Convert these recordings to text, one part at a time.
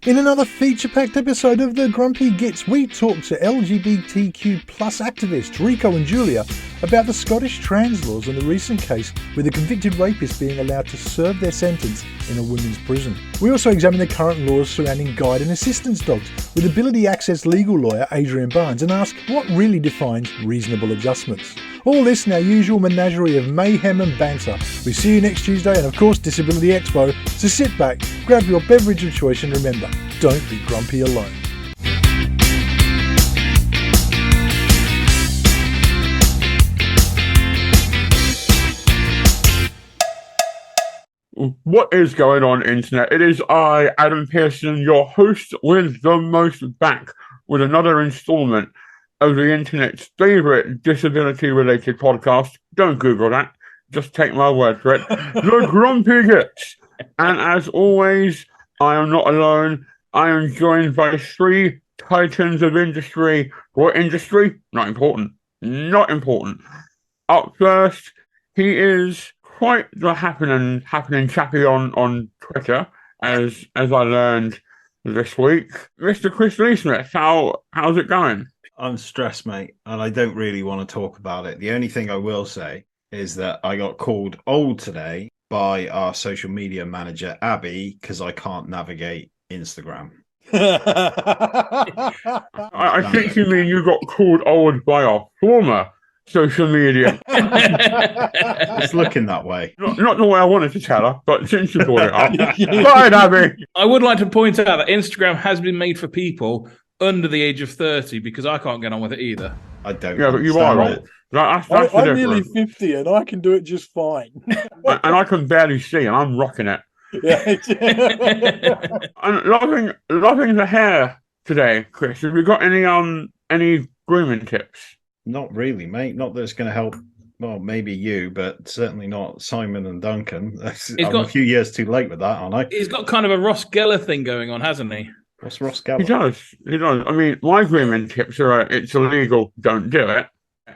In another feature-packed episode of the Grumpy Gits, we talk to LGBTQ plus activists Riko and Julia about the Scottish trans laws and the recent case with a convicted rapist being allowed to serve their sentence in a women's prison. We also examine the current laws surrounding guide and assistance dogs with Ability Access legal lawyer Adrian Barns and ask what really defines reasonable adjustments. All this in our usual menagerie of mayhem and banter. We see you next Tuesday and of course Disability Expo, so sit back, grab your beverage of choice and remember, don't be grumpy alone. What is going on, Internet? It is I, Adam Pearson, your host with the most, back with another installment of the Internet's favourite disability-related podcast. Don't Google that. Just take my word for it. The Grumpy Gits. And as always, I am not alone. I am joined by three titans of industry. What industry? Not important. Not important. Up first, he is quite the happening chappy on Twitter, as I learned this week. Mr. Chris Lee Smith, how's it going? I'm stressed, mate, and I don't really want to talk about it. The only thing I will say is that I got called old today by our social media manager, Abby, because I can't navigate Instagram. I think you mean you got called old by our former social media. It's looking that way. Not the way I wanted to tell her, but since you brought it up. Bye, Abby. I would like to point out that Instagram has been made for people under the age of 30 because I can't get on with it either. I don't. Yeah, but you are old. That's I'm nearly 50 and I can do it just fine. And I can barely see, and I'm rocking it. Yeah. I'm loving the hair today, Chris. Have you got any grooming tips? Not really, mate. Not that it's going to help. Well, maybe you, but certainly not Simon and Duncan. I'm a few years too late with that, aren't I? He's got kind of a Ross Geller thing going on, hasn't he? What's Ross Geller? He does. I mean, my grooming tips are it's illegal, don't do it.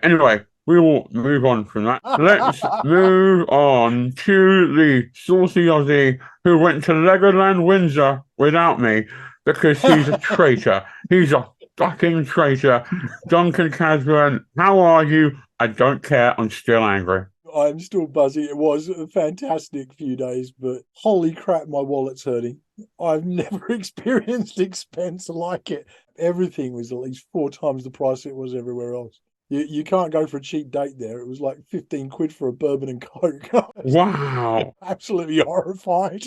Anyway, we will move on from that. Let's move on to the saucy Aussie who went to Legoland Windsor without me because he's a traitor. He's a fucking traitor. Duncan Casburn, how are you? I don't care. I'm still angry. I'm still buzzy. It was a fantastic few days, but holy crap, my wallet's hurting. I've never experienced expense like it. Everything was at least 4 times the price it was everywhere else. You can't go for a cheap date there. It was like 15 quid for a bourbon and Coke. Wow. Absolutely horrified.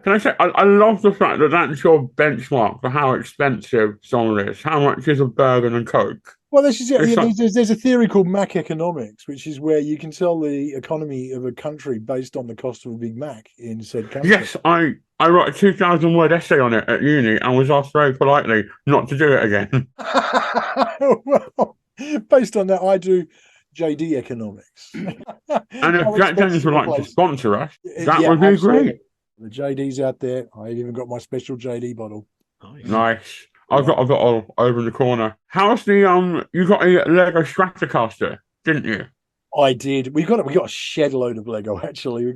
Can I say, I love the fact that that's your benchmark for how expensive something is. How much is a bourbon and Coke? Well, this is it. There's a theory called Mac economics, which is where you can tell the economy of a country based on the cost of a Big Mac in said country. Yes, I wrote a 2,000-word essay on it at uni and was asked very politely not to do it again. Well, based on that, I do JD economics. And if Jack Daniels would like to sponsor us, that would be great. The JD's out there. I even got my special JD bottle. Nice. I've got all over in the corner. How's the you got a Lego Stratocaster, didn't you? I did. We got a shed load of Lego actually.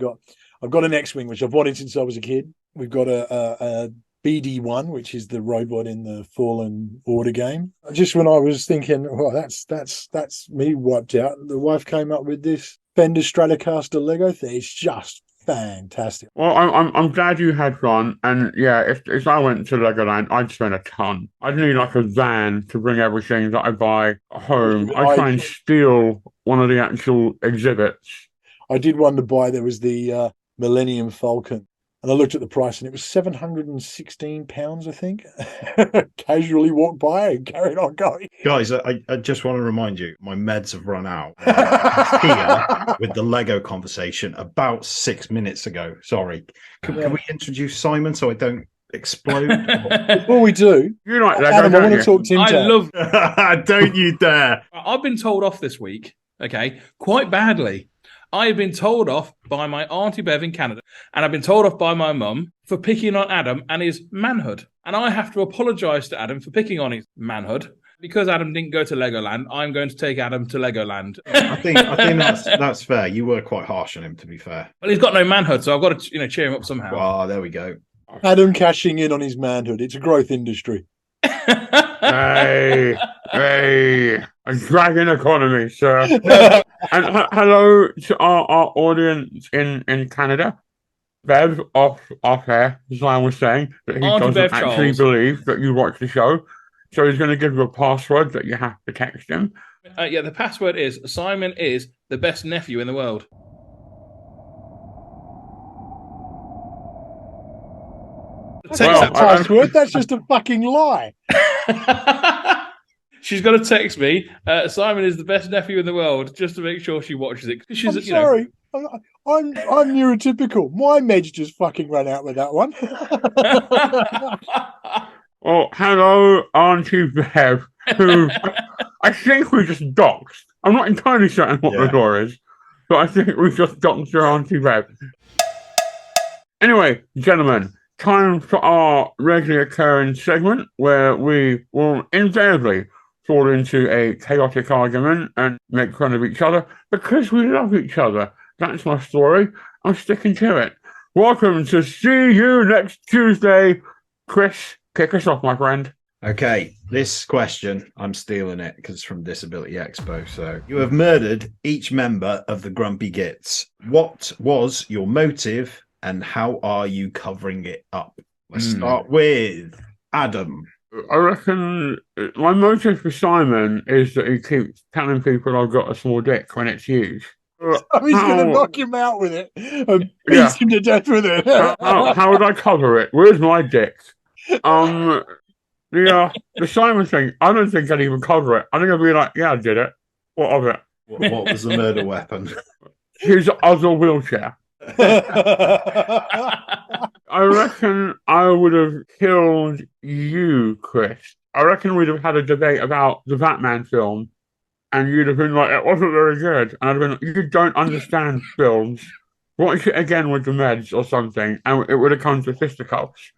I've got an X-Wing which I've wanted since I was a kid. We've got a BD1, which is the robot in the Fallen Order game. Just when I was thinking, well, that's me wiped out, the wife came up with this Fender Stratocaster Lego thing. It's just fantastic. Well, I'm glad you had fun, and yeah, if I went to Legoland, I'd spend a ton. I'd need like a van to bring everything that I buy home. I'd try and steal one of the actual exhibits. I did one to buy. There was the Millennium Falcon, and I looked at the price, and it was £716, I think. Casually walked by and carried on going. Guys, I just want to remind you, my meds have run out. Here with the Lego conversation about 6 minutes ago. Sorry. Can we introduce Simon so I don't explode? Before we do, you like Lego, Adam, I want to talk to him. I love. Don't you dare! I've been told off this week. Okay, quite badly. I have been told off by my Auntie Bev in Canada, and I've been told off by my mum for picking on Adam and his manhood. And I have to apologise to Adam for picking on his manhood. Because Adam didn't go to Legoland, I'm going to take Adam to Legoland. I think that's fair. You were quite harsh on him, to be fair. Well, he's got no manhood, so I've got to cheer him up somehow. Well, there we go. Adam cashing in on his manhood. It's a growth industry. Hey, a dragon economy, sir. And hello to our audience in Canada. Bev off air, as I was saying, that he Auntie doesn't Bev actually Charles. believe that you watch the show. So he's going to give you a password that you have to text him. Yeah, the password is Simon is the best nephew in the world. That's not a password. That's just a fucking lie. She's got to text me. Simon is the best nephew in the world, just to make sure she watches it. She's, I'm sorry. I'm neurotypical. My meds just fucking ran out with that one. Well, hello, Auntie Bev, who I think we just doxed. I'm not entirely certain what the door is, but I think we just doxed your Auntie Bev. Anyway, gentlemen, time for our regularly occurring segment where we will invariably fall into a chaotic argument and make fun of each other because we love each other. That's my story. I'm sticking to it. Welcome to See You Next Tuesday. Chris, kick us off, my friend. Okay, this question, I'm stealing it because it's from Disability Expo. So, you have murdered each member of the Grumpy Gits. What was your motive and how are you covering it up? Let's start with Adam. I reckon my motive for Simon is that he keeps telling people I've got a small dick when it's huge. He's going to knock him out with it and beat him to death with it. How would I cover it? Where's my dick? The Simon thing, I don't think I'd even cover it. I think I'd be like, yeah, I did it. What of it? What was the murder weapon? His other wheelchair. I reckon I would have killed you, Chris. I reckon we'd have had a debate about the Batman film, and you'd have been like, it wasn't very good. And I'd have been like, you don't understand films. Watch it again with the meds or something, and it would have come to fisticuffs.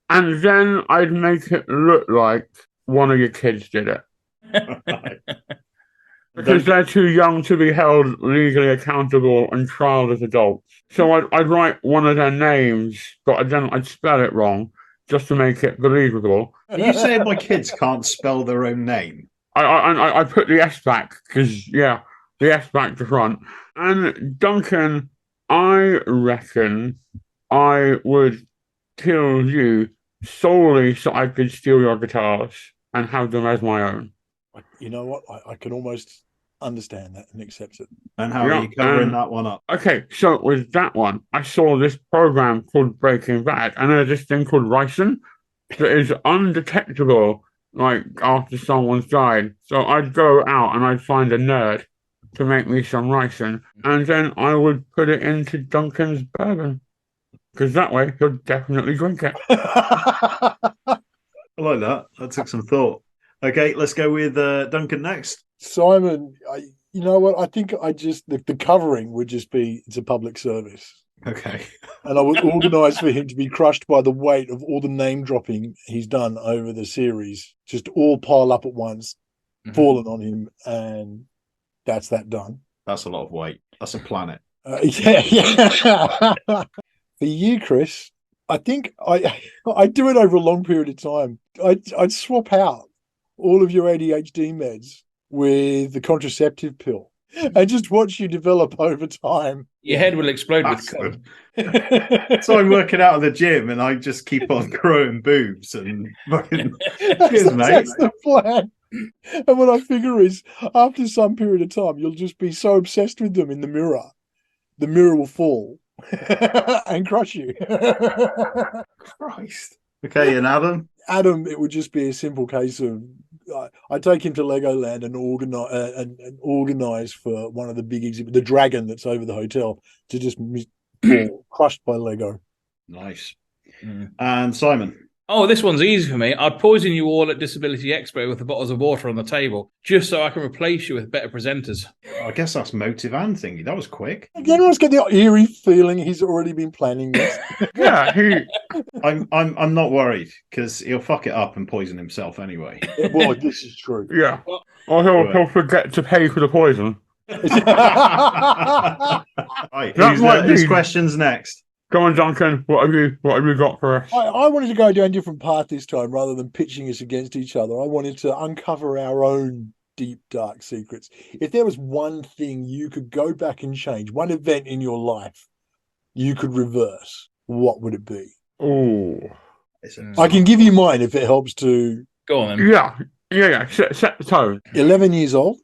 And then I'd make it look like one of your kids did it. Because they're too young to be held legally accountable and trialed as adults. So I'd write one of their names, but then I'd spell it wrong just to make it believable. Are you saying my kids can't spell their own name? I put the S back because, the S back to front. And Duncan, I reckon I would kill you solely so I could steal your guitars and have them as my own. You know what? I can almost understand that and accept it. And how are you covering that one up? Okay, so with that one, I saw this program called Breaking Bad, and there's this thing called ricin that is undetectable, like after someone's died. So I'd go out and I'd find a nerd to make me some ricin, and then I would put it into Duncan's bourbon, because that way he'll definitely drink it. I like that. That took some thought. Okay, let's go with Duncan next. Simon, you know what? I think the covering would just be, it's a public service. Okay. And I would organise for him to be crushed by the weight of all the name dropping he's done over the series, just all pile up at once, falling on him, and that's that done. That's a lot of weight. That's a planet. Yeah. For you, Chris, I think I do it over a long period of time. I'd swap out all of your ADHD meds with the contraceptive pill and just watch you develop over time. Your head will explode with cum. So I'm working out at the gym and I just keep on growing boobs and fucking cheers, mate. That's the plan. And what I figure is, after some period of time, you'll just be so obsessed with them in the mirror will fall and crush you. Christ. Okay, and Adam? Adam, it would just be a simple case of I take him to Legoland and organise for one of the big exhibits, the dragon that's over the hotel, to just be crushed by Lego. Nice. And Simon? Oh, this one's easy for me. I'd poison you all at Disability Expo with the bottles of water on the table, just so I can replace you with better presenters. I guess that's motive and thingy. That was quick. Everyone's got the eerie feeling he's already been planning this. Yeah, I'm not worried because he'll fuck it up and poison himself anyway. Well, this is true. Yeah. Or he'll forget to pay for the poison. Right, whose question's next? Go on, Duncan. What have you got for us? I wanted to go down a different path this time rather than pitching us against each other. I wanted to uncover our own deep, dark secrets. If there was one thing you could go back and change, one event in your life you could reverse, what would it be? Oh, I can give you mine if it helps to. Go on then. yeah. Set the tone. 11 years old,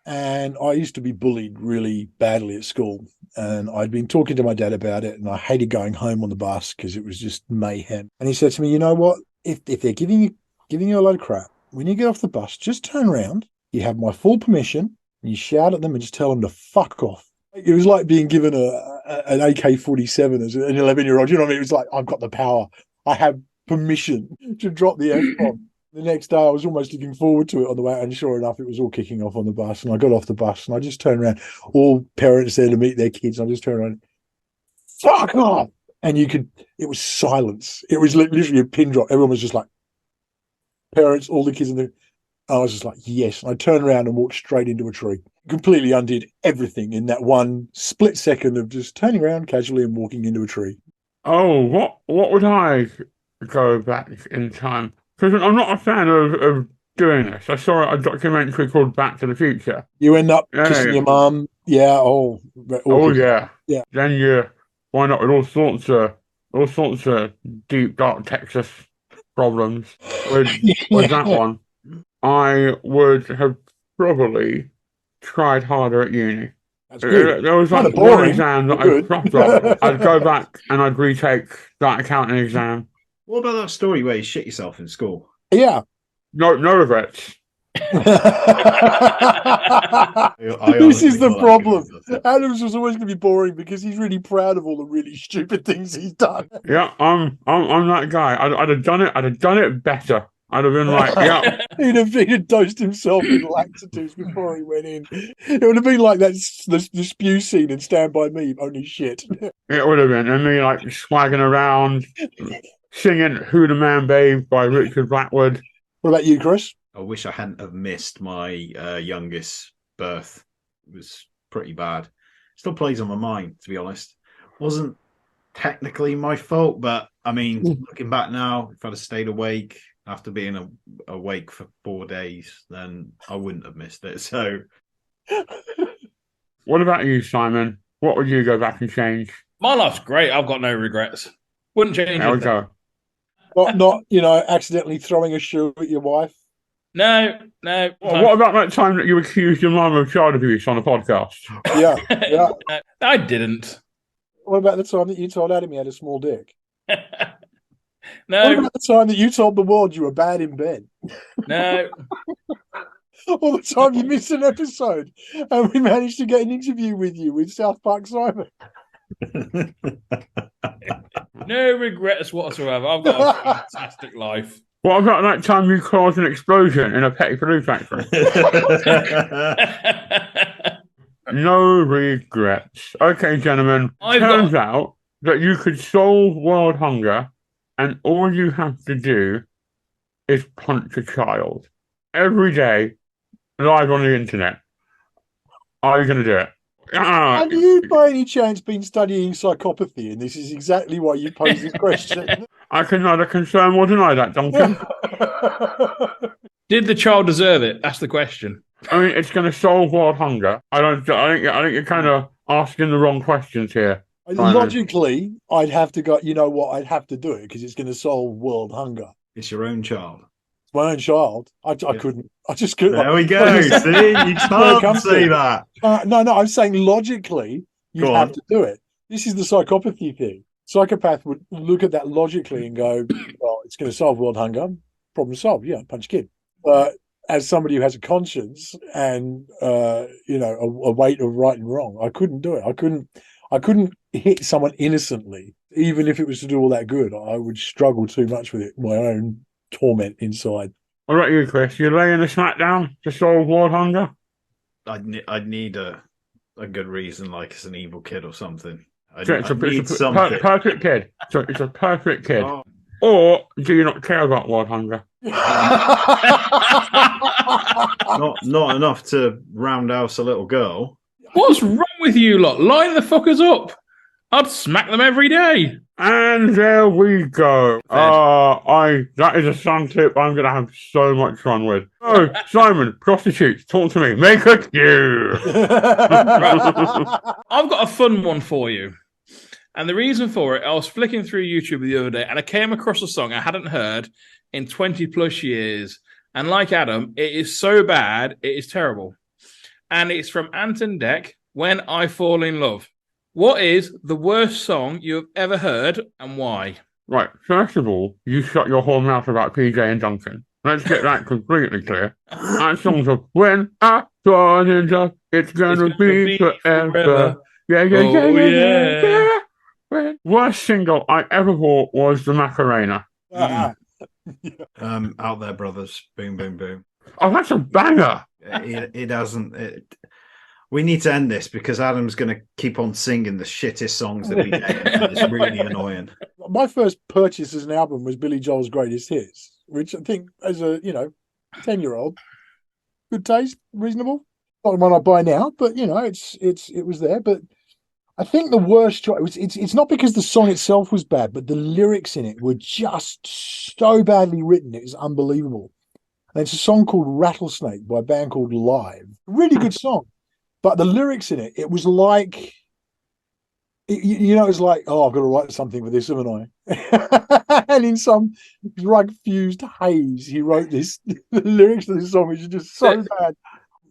and I used to be bullied really badly at school. And I'd been talking to my dad about it, and I hated going home on the bus because it was just mayhem. And he said to me, you know what? If they're giving you a load of crap, when you get off the bus, just turn around. You have my full permission, and you shout at them and just tell them to fuck off. It was like being given an AK-47 as an 11-year-old. You know what I mean? It was like, I've got the power. I have permission to drop the F-bomb. The next day, I was almost looking forward to it on the way, and sure enough, it was all kicking off on the bus. And I got off the bus, and I just turned around. All parents there to meet their kids. I just turned around, fuck off! And it was silence. It was literally a pin drop. Everyone was just like, parents, all the kids in the. I was just like, yes. And I turned around and walked straight into a tree. Completely undid everything in that one split second of just turning around casually and walking into a tree. Oh, what would I go back in time? Because I'm not a fan of doing this. I saw a documentary called Back to the Future. You end up kissing your mum. Yeah. Oh yeah. Yeah. Then you wind up with all sorts of deep, dark Texas problems with that one. I would have probably tried harder at uni. That's good. There was like one exam that I dropped off. I'd go back and I'd retake that accounting exam. What about that story where you shit yourself in school? Yeah. No regrets. This is the problem. Adams was always going to be boring because he's really proud of all the really stupid things he's done. Yeah, I'm that guy. I'd have done it. I'd have done it better. I'd have been like, yeah. He'd have dosed himself with laxatives before he went in. It would have been like that the spew scene in Stand By Me, only shit. It would have been. And me like swagging around, singing Who the Man Babe by Richard Blackwood. What about you, Chris? I wish I hadn't have missed my youngest birth. It was pretty bad. Still plays on my mind, to be honest. Wasn't technically my fault, but I mean, looking back now, if I'd have stayed awake after being awake for 4 days, then I wouldn't have missed it. So, what about you, Simon? What would you go back and change? My life's great. I've got no regrets. Wouldn't change There we anything. go. Not accidentally throwing a shoe at your wife. No. What about that time that you accused your mum of child abuse on a podcast? Yeah. No, I didn't. What about the time that you told Adam he had a small dick? No. What about the time that you told the world you were bad in bed? No. Or the time you missed an episode and we managed to get an interview with you with South Park Simon? No regrets whatsoever. I've got a fantastic life. What about that time you caused an explosion in a Petty Blue factory? No regrets. Okay, gentlemen. Turns out that you could solve world hunger, and all you have to do is punch a child every day, live on the internet. Are you going to do it? Have you, by any chance, been studying psychopathy? And this is exactly why you posed this question. I can neither confirm or deny that, Duncan. Did the child deserve it? That's the question. I mean, it's going to solve world hunger. I think you're kind of asking the wrong questions here. Logically, I'd have to go. You know what? I'd have to do it because it's going to solve world hunger. It's your own child. It's my own child. I couldn't. I just couldn't. There we go. See, you can't say that. No. I'm saying logically, you have to do it. This is the psychopathy thing. Psychopath would look at that logically and go, "Well, it's going to solve world hunger. Problem solved. Yeah, punch kid." But as somebody who has a conscience and a weight of right and wrong, I couldn't do it. I couldn't hit someone innocently, even if it was to do all that good. I would struggle too much with it, my own torment inside. What about you, Chris? You laying the smack down to solve world hunger? I'd need a good reason, like it's an evil kid or something. It's a perfect kid. So it's a perfect kid. Oh. Or do you not care about world hunger? not enough to roundhouse a little girl. What's wrong with you lot? Line the fuckers up. I'd smack them every day. And there we go. That is a song tip I'm gonna have so much fun with. Oh, Simon, prostitutes, talk to me. Make a queue. I've got a fun one for you. And the reason for it, I was flicking through YouTube the other day and I came across a song I hadn't heard in 20 plus years. And like Adam, it is so bad, it is terrible. And it's from Anton Deck, When I Fall in Love. What is the worst song you have ever heard and why? Right, first of all, you shut your whole mouth about PJ and Duncan. Let's get that completely clear. That song's of When I Fall in Love, it's gonna be forever. Yeah. Worst single I ever bought was the Macarena. Out there, brothers. Boom, boom, boom. Oh, that's a banger. It hasn't. We need to end this because Adam's going to keep on singing the shittest songs that we get. It's really annoying. My first purchase as an album was Billy Joel's Greatest Hits, which I think, as a 10-year-old, good taste, reasonable. Not the one I buy now, but it was there. But I think the worst choice, it's not because the song itself was bad, but the lyrics in it were just so badly written. It was unbelievable. And it's a song called Rattlesnake by a band called Live. Really good song. But the lyrics in it, it was like, it's like, oh, I've got to write something for this, haven't I? And in some drug-fused haze, he wrote this. The lyrics to this song, which is just so bad.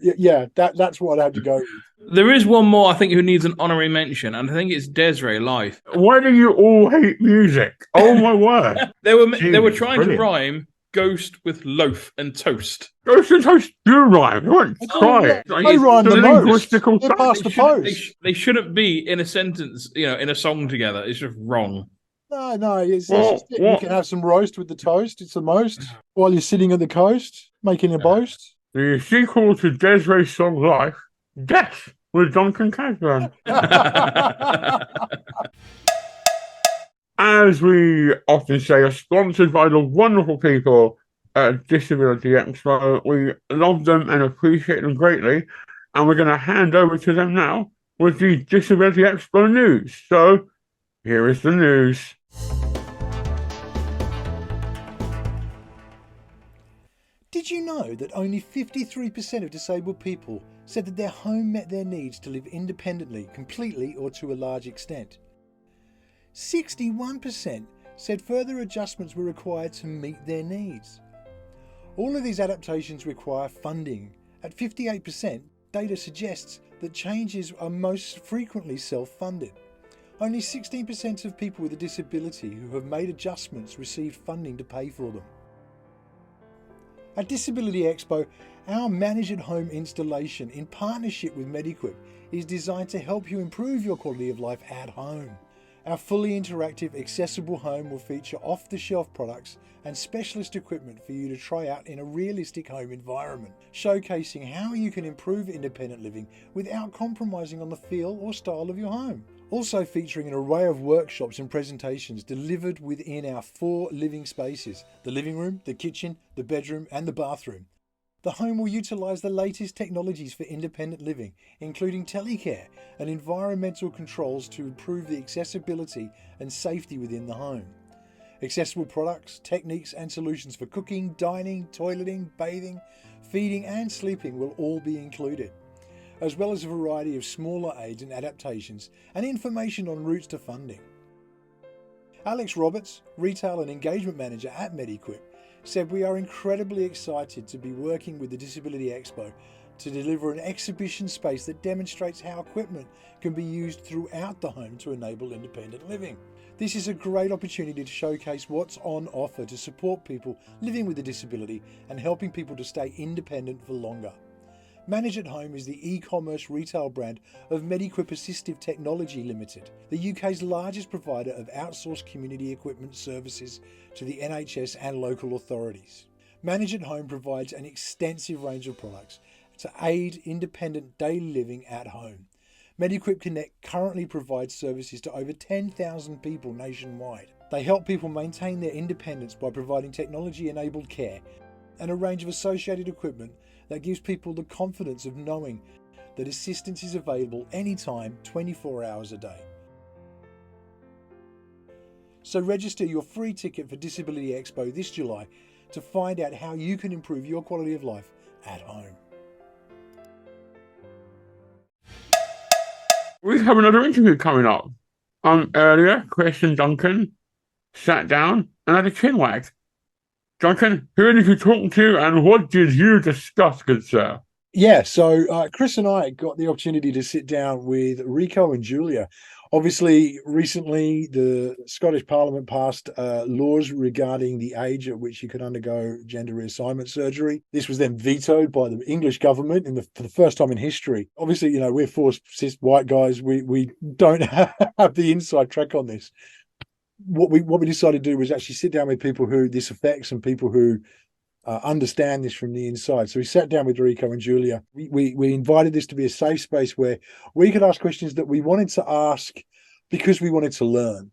Yeah, that's what I had to go with. There is one more, I think, who needs an honorary mention, and I think it's Desiree Life. Why do you all hate music? Oh, my word. They were trying to rhyme Ghost with loaf and toast. Ghost and toast do rhyme. You won't try it. They rhyme the most. They pass the post. They shouldn't be in a sentence, in a song together. It's just wrong. No. You can have some roast with the toast. It's the most. While you're sitting at the coast, making a boast. The sequel to Desiree's song Life, Death with Duncan Casburn. As we often say, are sponsored by the wonderful people at Disability Expo. We love them and appreciate them greatly. And we're going to hand over to them now with the Disability Expo news. So, here is the news. Did you know that only 53% of disabled people said that their home met their needs to live independently, completely, or to a large extent? 61% said further adjustments were required to meet their needs. All of these adaptations require funding. At 58%, data suggests that changes are most frequently self-funded. Only 16% of people with a disability who have made adjustments received funding to pay for them. At Disability Expo, our Manage at Home installation in partnership with Mediquip is designed to help you improve your quality of life at home. Our fully interactive, accessible home will feature off-the-shelf products and specialist equipment for you to try out in a realistic home environment, showcasing how you can improve independent living without compromising on the feel or style of your home. Also featuring an array of workshops and presentations delivered within our 4 living spaces: the living room, the kitchen, the bedroom and the bathroom. The home will utilise the latest technologies for independent living, including telecare and environmental controls to improve the accessibility and safety within the home. Accessible products, techniques and solutions for cooking, dining, toileting, bathing, feeding and sleeping will all be included, as well as a variety of smaller aids and adaptations and information on routes to funding. Alex Roberts, Retail and Engagement Manager at Mediquip, said we are incredibly excited to be working with the Disability Expo to deliver an exhibition space that demonstrates how equipment can be used throughout the home to enable independent living. This is a great opportunity to showcase what's on offer to support people living with a disability and helping people to stay independent for longer. Manage at Home is the e-commerce retail brand of Mediquip Assistive Technology Limited, the UK's largest provider of outsourced community equipment services to the NHS and local authorities. Manage at Home provides an extensive range of products to aid independent daily living at home. Mediquip Connect currently provides services to over 10,000 people nationwide. They help people maintain their independence by providing technology-enabled care and a range of associated equipment that gives people the confidence of knowing that assistance is available anytime, 24 hours a day. So register your free ticket for Disability Expo this July to find out how you can improve your quality of life at home. We have another interview coming up. Earlier, Chris and Duncan sat down and had a chin wag. Duncan, who did you talk to and what did you discuss, good sir? Yeah, so Chris and I got the opportunity to sit down with Riko and Julia. Obviously, recently the Scottish Parliament passed laws regarding the age at which you could undergo gender reassignment surgery. This was then vetoed by the English government for the first time in history. Obviously, you know, we're four cis white guys. We don't have the inside track on this. What we decided to do was actually sit down with people who this affects and people who understand this from the inside. So we sat down with Riko and Julia. We invited this to be a safe space where we could ask questions that we wanted to ask because we wanted to learn,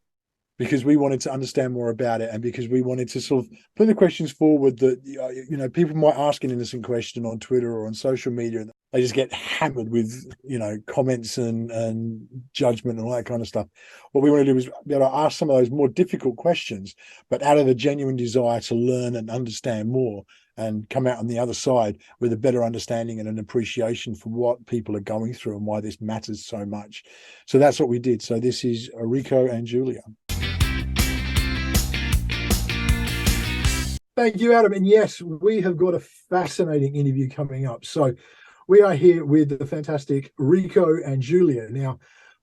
because we wanted to understand more about it, and because we wanted to sort of put the questions forward that, you know, people might ask an innocent question on Twitter or on social media. They just get hammered with, you know, comments and judgment and all that kind of stuff. What we want to do is be able to ask some of those more difficult questions, but out of a genuine desire to learn and understand more and come out on the other side with a better understanding and an appreciation for what people are going through and why this matters so much. So that's what we did. So this is Riko and Julia. Thank you, Adam. And yes, we have got a fascinating interview coming up. So we are here with the fantastic Riko and Julia. Now,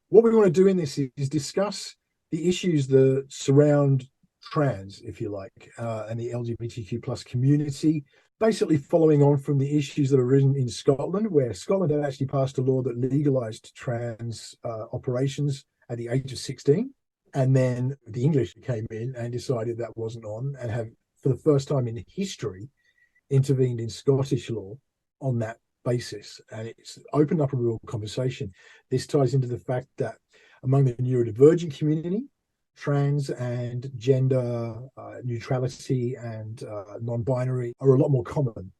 what we want to do in this is discuss the issues that surround trans, if you like, and the LGBTQ plus community, basically following on from the issues that are arisen in Scotland, where Scotland had actually passed a law that legalised trans operations at the age of 16. And then the English came in and decided that wasn't on and have, for the first time in history, intervened in Scottish law on that basis. And it's opened up a real conversation. This ties into the fact that among the neurodivergent community, trans and gender neutrality and non-binary are a lot more common.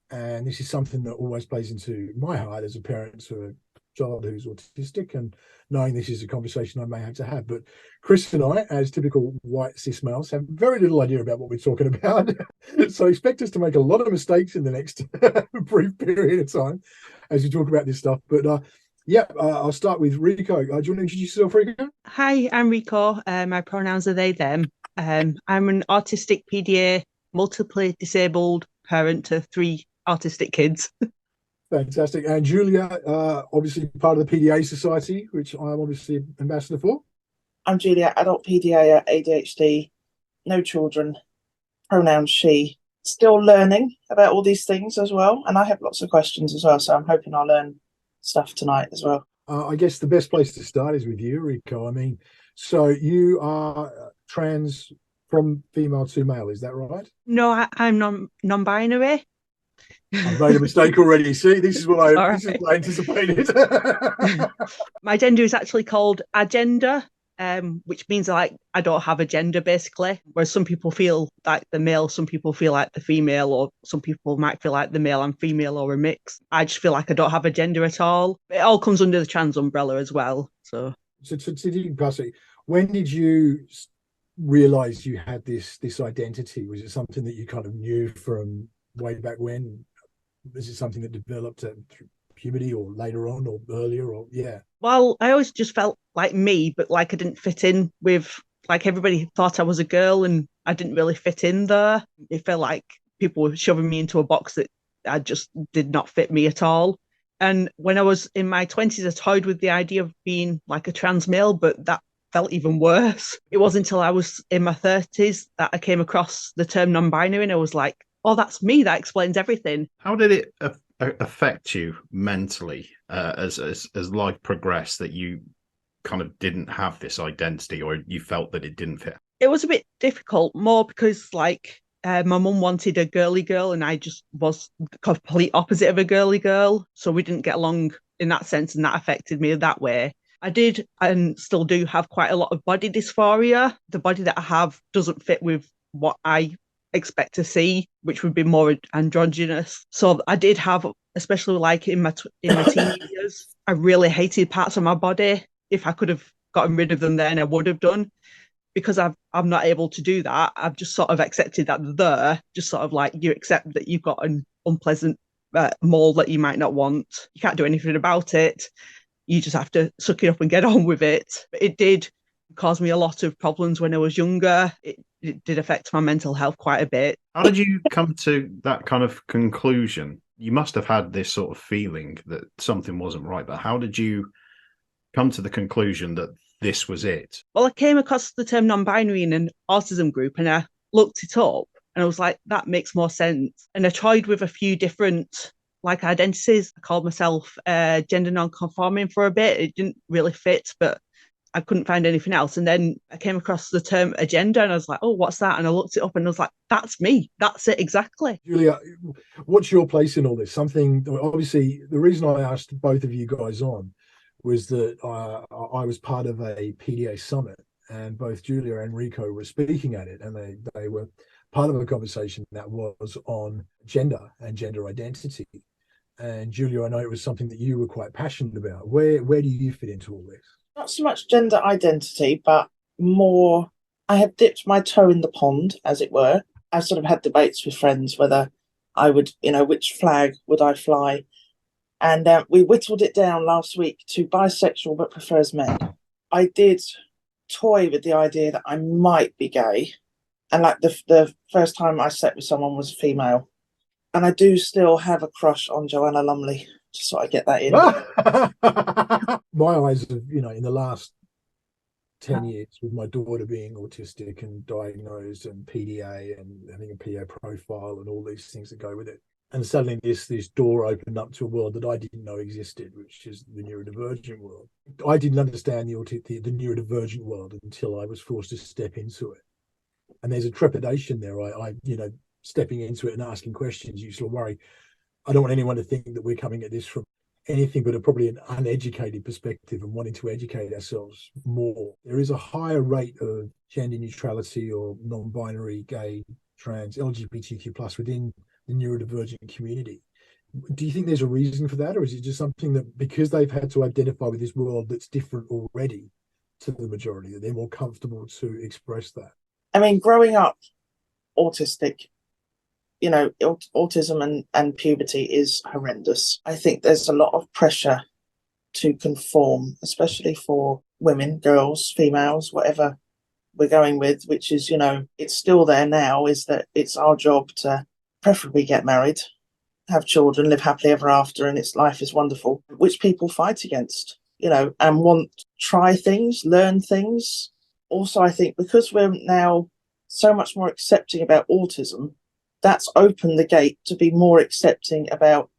And this is something that always plays into my heart as a parent to a child who's autistic, and knowing this is a conversation I may have to have. But Chris and I, as typical white cis males, have very little idea about what we're talking about. So expect us to make a lot of mistakes in the next brief period of time as we talk about this stuff. But I'll start with Riko. Do you want to introduce yourself, Riko? Hi, I'm Riko. My pronouns are they, them. I'm an autistic PDA, multiply disabled parent to 3 autistic kids. Fantastic. And Julia, obviously part of the PDA Society, which I'm obviously ambassador for. I'm Julia, adult PDA, ADHD, no children, pronouns she. Still learning about all these things as well. And I have lots of questions as well, so I'm hoping I'll learn stuff tonight as well. I guess the best place to start is with you, Riko. I mean, so you are trans from female to male, is that right? No, I'm non-binary. I've made a mistake already. See, this is what I anticipated. My gender is actually called agender, which means like I don't have a gender basically. Whereas some people feel like the male, some people feel like the female, or some people might feel like the male and female or a mix. I just feel like I don't have a gender at all. It all comes under the trans umbrella as well. So when did you realise you had this identity? Was it something that you kind of knew from way back when? Is it something that developed at puberty or later on or earlier? Or Well, I always just felt like me, but like I didn't fit in with, like everybody thought I was a girl and I didn't really fit in there. It felt like people were shoving me into a box that I just did not fit me at all. And when I was in my 20s, I toyed with the idea of being like a trans male, but that felt even worse. It wasn't until I was in my 30s that I came across the term non-binary and I was like, oh, that's me. That explains everything. How did it affect you mentally as life progressed, that you kind of didn't have this identity, or you felt that it didn't fit? It was a bit difficult, more because like my mum wanted a girly girl and I just was the complete opposite of a girly girl. So we didn't get along in that sense, and that affected me that way. I did and still do have quite a lot of body dysphoria. The body that I have doesn't fit with what I expect to see, which would be more androgynous. So I did have, especially like in my teenage years, I really hated parts of my body. If I could have gotten rid of them then, I would have done. because I'm not able to do that, I've just sort of accepted that they're just sort of like, you accept that you've got an unpleasant mole that you might not want. You can't do anything about it. You just have to suck it up and get on with it. But it did cause me a lot of problems when I was younger. It did affect my mental health quite a bit. How did you come to that kind of conclusion? You must have had this sort of feeling that something wasn't right, but how did you come to the conclusion that this was it? Well, I came across the term non-binary in an autism group and I looked it up and I was like, that makes more sense. And I tried with a few different like identities. I called myself gender non-conforming for a bit. It didn't really fit, but I couldn't find anything else. And then I came across the term agender and I was like, oh, what's that? And I looked it up and I was like, that's me. That's it exactly. Julia, what's your place in all this? Something, obviously, the reason I asked both of you guys on was that I was part of a PDA summit and both Julia and Riko were speaking at it, and they were part of a conversation that was on gender and gender identity. And Julia, I know it was something that you were quite passionate about. Where do you fit into all this? Not so much gender identity, but more, I have dipped my toe in the pond, as it were. I've sort of had debates with friends whether I would, which flag would I fly? And we whittled it down last week to bisexual but prefers men. I did toy with the idea that I might be gay. And like the first time I slept with someone was a female. And I do still have a crush on Joanna Lumley, just so I get that in. My eyes have, in the last 10 years, with my daughter being autistic and diagnosed and PDA and having a PDA profile and all these things that go with it. And suddenly this door opened up to a world that I didn't know existed, which is the neurodivergent world. I didn't understand the neurodivergent world until I was forced to step into it. And there's a trepidation there. I stepping into it and asking questions, you sort of worry. I don't want anyone to think that we're coming at this from anything but probably an uneducated perspective and wanting to educate ourselves more. There is a higher rate of gender neutrality or non-binary, gay, trans, LGBTQ plus within the neurodivergent community. Do you think there's a reason for that, or is it just something that because they've had to identify with this world that's different already to the majority, that they're more comfortable to express that? I mean, growing up autistic, autism and puberty is horrendous. I think there's a lot of pressure to conform, especially for women, girls, females, whatever we're going with, which is, it's still there now, is that it's our job to preferably get married, have children, live happily ever after, and life is wonderful, which people fight against, and want to try things, learn things. Also, I think because we're now so much more accepting about autism, that's opened the gate to be more accepting about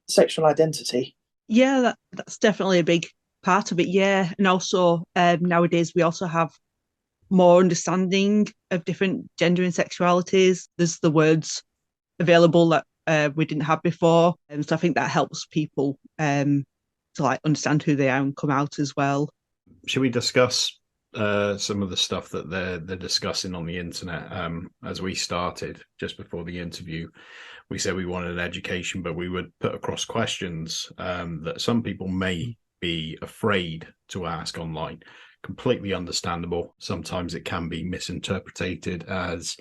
sexual identity. Yeah, that's definitely a big part of it, yeah. And also nowadays we also have more understanding of different gender and sexualities. There's the words available that we didn't have before. So I think that helps people to understand who they are and come out as well. Should we discuss some of the stuff that they're discussing on the internet? As we started just before the interview, we said we wanted an education, but we would put across questions that some people may be afraid to ask online. Completely understandable. Sometimes it can be misinterpreted as,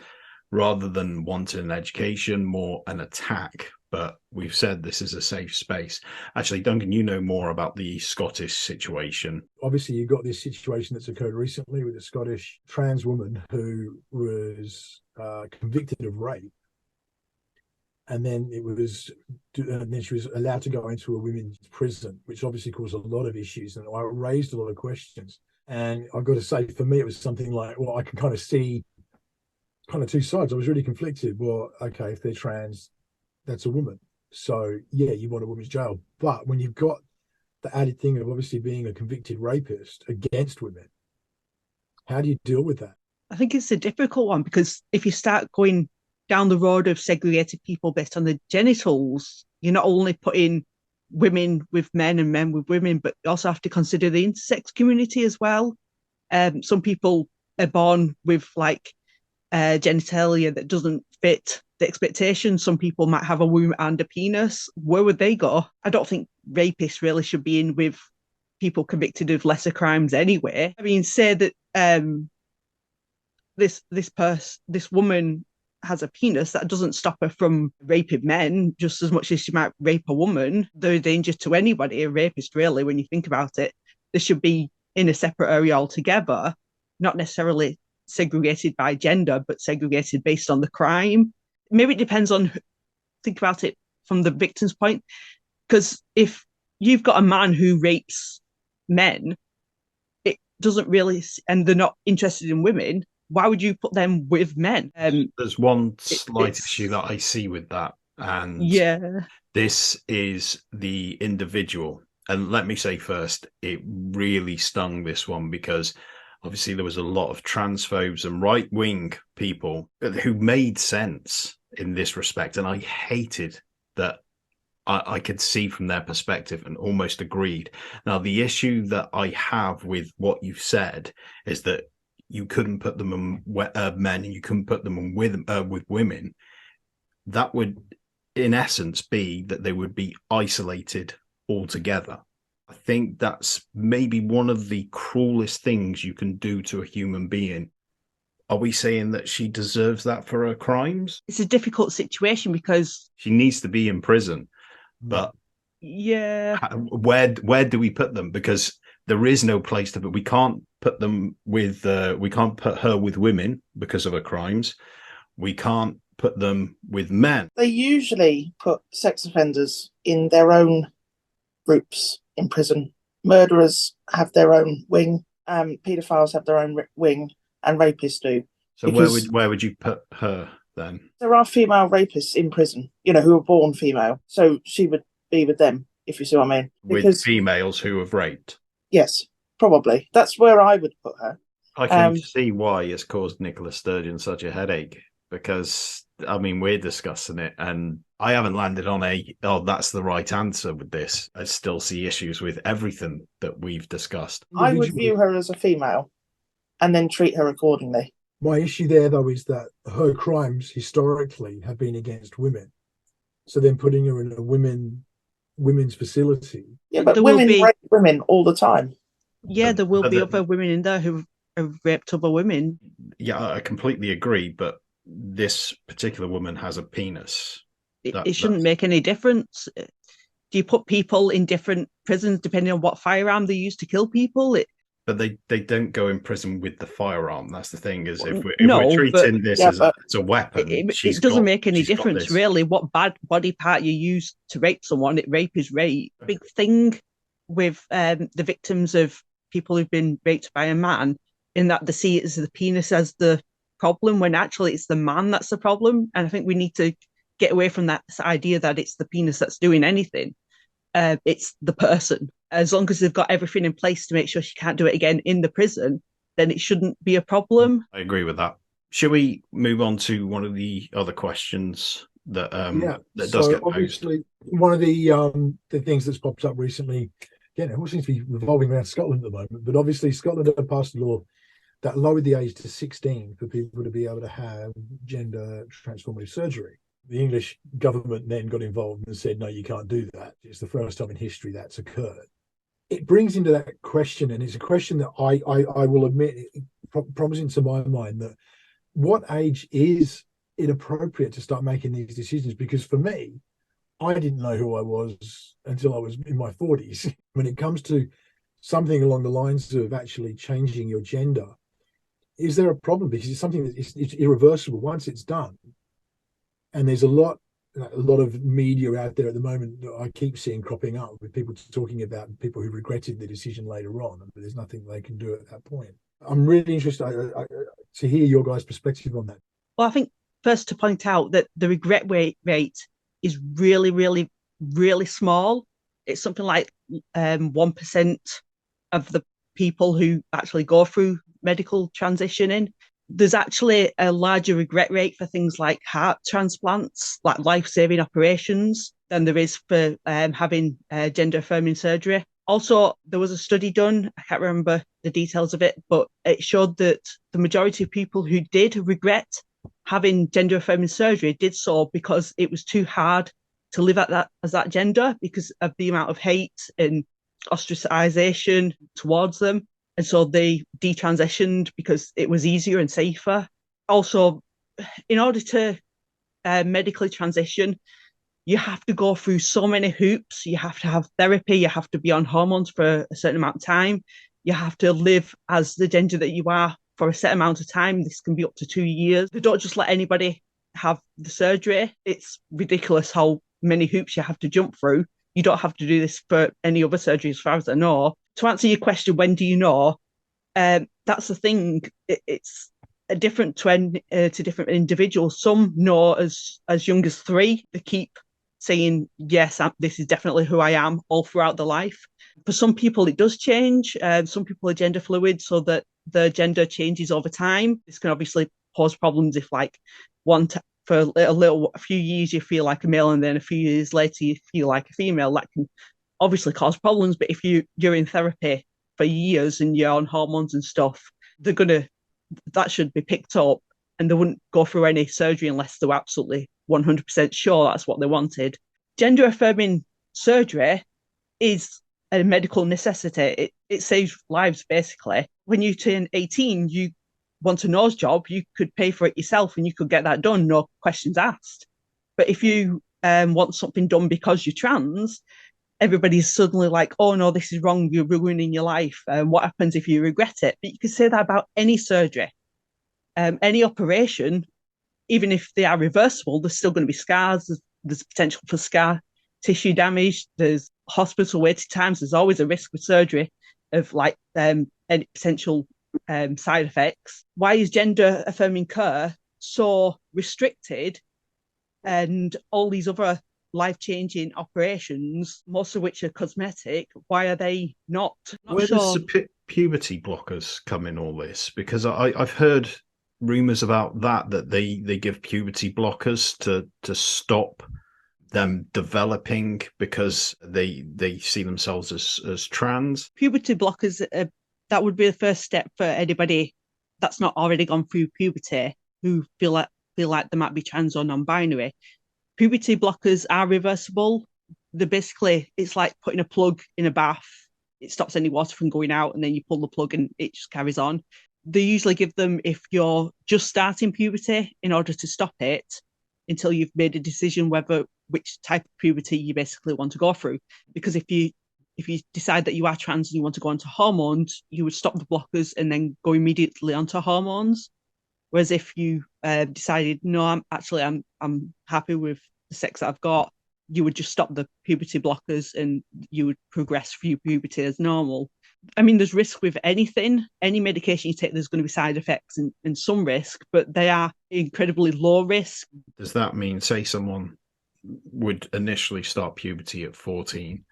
rather than wanting an education, more an attack. But we've said this is a safe space. Actually, Duncan, you know more about the Scottish situation. Obviously, you've got this situation that's occurred recently with a Scottish trans woman who was convicted of rape. And then she was allowed to go into a women's prison, which obviously caused a lot of issues and I raised a lot of questions. And I've got to say, for me, it was something like, well, I can kind of see kind of two sides. I was really conflicted. Well, okay, if they're trans, that's a woman. So, yeah, you want a woman's jail. But when you've got the added thing of obviously being a convicted rapist against women, how do you deal with that? I think it's a difficult one because if you start going down the road of segregated people based on the genitals, you're not only putting women with men and men with women, but you also have to consider the intersex community as well. Some people are born with genitalia that doesn't fit the expectations. Some people might have a womb and a penis. Where would they go? I don't think rapists really should be in with people convicted of lesser crimes anyway. I mean, say that this woman has a penis, that doesn't stop her from raping men just as much as she might rape a woman. They're a danger to anybody, a rapist, really, when you think about it. They should be in a separate area altogether, not necessarily segregated by gender, but segregated based on the crime. Maybe it depends on, think about it from the victim's point, because if you've got a man who rapes men, it doesn't really, and they're not interested in women, why would you put them with men? There's one slight issue that I see with that, and this is the individual. And let me say first, it really stung this one because obviously there was a lot of transphobes and right-wing people who made sense in this respect, and I hated that I could see from their perspective and almost agreed. Now, the issue that I have with what you've said is that you couldn't put them on men and you couldn't put them on with women. That would, in essence, be that they would be isolated altogether. I think that's maybe one of the cruelest things you can do to a human being. Are we saying that she deserves that for her crimes? It's a difficult situation because she needs to be in prison. But where do we put them? Because there is no place to put. We can't put them with. We can't put her with women because of her crimes. We can't put them with men. They usually put sex offenders in their own groups in prison. Murderers have their own wing. Paedophiles have their own wing, and rapists do. So where would you put her then? There are female rapists in prison, who are born female. So she would be with them, if you see what I mean. With females who have raped? Yes, probably. That's where I would put her. I can see why it's caused Nicola Sturgeon such a headache, because, we're discussing it, and I haven't landed on that's the right answer with this. I still see issues with everything that we've discussed. I would view her as a female and then treat her accordingly. My issue there, though, is that her crimes historically have been against women. So then putting her in a women's facility. Yeah, but women rape women all the time. Yeah, there will be other women in there who have raped other women. Yeah, I completely agree, but this particular woman has a penis. It shouldn't make any difference. Do you put people in different prisons depending on what firearm they use to kill people? But they don't go in prison with the firearm. That's the thing, is if we're treating this as a weapon, it doesn't make any difference, really, what bad body part you use to rape someone. Rape is rape. Big thing with the victims of people who've been raped by a man, in that they see it as the penis as the problem, when actually it's the man that's the problem. And I think we need to get away from that idea that it's the penis that's doing anything. It's the person. As long as they've got everything in place to make sure she can't do it again in the prison, then it shouldn't be a problem. I agree with that. Should we move on to one of the other questions that does get posed? Obviously, one of the things that's popped up recently, again, it all seems to be revolving around Scotland at the moment, but obviously Scotland have passed a law that lowered the age to 16 for people to be able to have gender transformative surgery. The English government then got involved and said, no, you can't do that. It's the first time in history that's occurred. It brings into that question, and it's a question that I will admit, promising to my mind, that what age is inappropriate to start making these decisions? Because for me, I didn't know who I was until I was in my 40s. When it comes to something along the lines of actually changing your gender, is there a problem? Because it's something that it's irreversible once it's done. And there's a lot of media out there at the moment that I keep seeing cropping up with people talking about people who regretted the decision later on, but there's nothing they can do at that point. I'm really interested to hear your guys' perspective on that. Well, I think first to point out that the regret rate is really, really, really small. It's something like 1% of the people who actually go through medical transitioning. There's actually a larger regret rate for things like heart transplants, like life-saving operations, than there is for having gender-affirming surgery. Also, there was a study done, I can't remember the details of it, but it showed that the majority of people who did regret having gender-affirming surgery did so because it was too hard to live as that gender because of the amount of hate and ostracization towards them. And so they detransitioned because it was easier and safer. Also, in order to medically transition, you have to go through so many hoops. You have to have therapy. You have to be on hormones for a certain amount of time. You have to live as the gender that you are for a set amount of time. This can be up to 2 years. They don't just let anybody have the surgery. It's ridiculous how many hoops you have to jump through. You don't have to do this for any other surgery, as far as I know. To answer your question, when do you know? That's the thing. It's different to different individuals. Some know as young as 3. They keep saying, yes, this is definitely who I am all throughout their life. For some people, it does change. Some people are gender fluid, so that the gender changes over time. This can obviously pose problems if, like, for a few years you feel like a male, and then a few years later you feel like a female. That can obviously cause problems. But if you're in therapy for years and you're on hormones and stuff, that should be picked up, and they wouldn't go through any surgery unless they were absolutely 100% sure that's what they wanted. Gender affirming surgery is a medical necessity. It saves lives, basically. When you turn 18, you want a nose job, you could pay for it yourself and you could get that done, no questions asked. But if you want something done because you're trans, everybody's suddenly like, oh no, this is wrong, you're ruining your life. What happens if you regret it? But you can say that about any surgery, any operation. Even if they are reversible, there's still going to be scars. There's potential for scar tissue damage. There's hospital waiting times. There's always a risk with surgery of any potential side effects. Why is gender affirming care so restricted, and all these other life-changing operations, most of which are cosmetic, why are they not? Where does the puberty blockers come in all this? Because I've heard rumors about that they give puberty blockers to stop them developing because they see themselves as trans. Puberty blockers, that would be the first step for anybody that's not already gone through puberty, who feel like they might be trans or non-binary. Puberty blockers are reversible. It's like putting a plug in a bath. It stops any water from going out, and then you pull the plug and it just carries on. They usually give them if you're just starting puberty, in order to stop it until you've made a decision which type of puberty you basically want to go through. Because if you decide that you are trans and you want to go onto hormones, you would stop the blockers and then go immediately onto hormones. Whereas if you decided, no, I'm happy with the sex that I've got, you would just stop the puberty blockers and you would progress through puberty as normal. I mean, there's risk with anything. Any medication you take, there's going to be side effects and some risk, but they are incredibly low risk. Does that mean, say, someone would initially start puberty at 14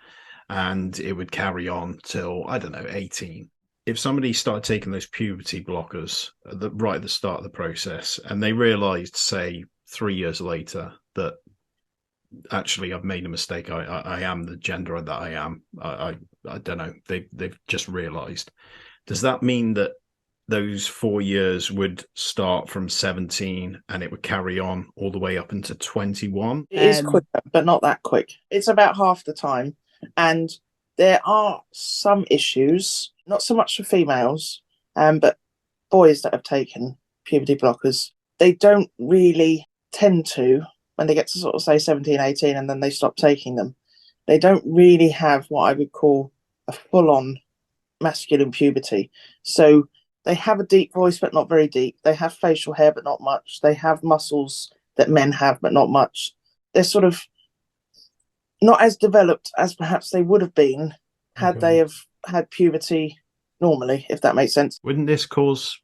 and it would carry on till, I don't know, 18? If somebody started taking those puberty blockers right at the start of the process and they realized, say, 3 years later that actually I've made a mistake, I am the gender that I am, I don't know, they've just realized, does that mean that those 4 years would start from 17 and it would carry on all the way up into 21? It is quicker, but not that quick. It's about half the time. And there are some issues, not so much for females, but boys that have taken puberty blockers, they don't really tend to, when they get to sort of say 17, 18, and then they stop taking them, they don't really have what I would call a full-on masculine puberty. So they have a deep voice, but not very deep. They have facial hair, but not much. They have muscles that men have, but not much. They're sort of not as developed as perhaps they would have been had they have had puberty normally, if that makes sense. Wouldn't this cause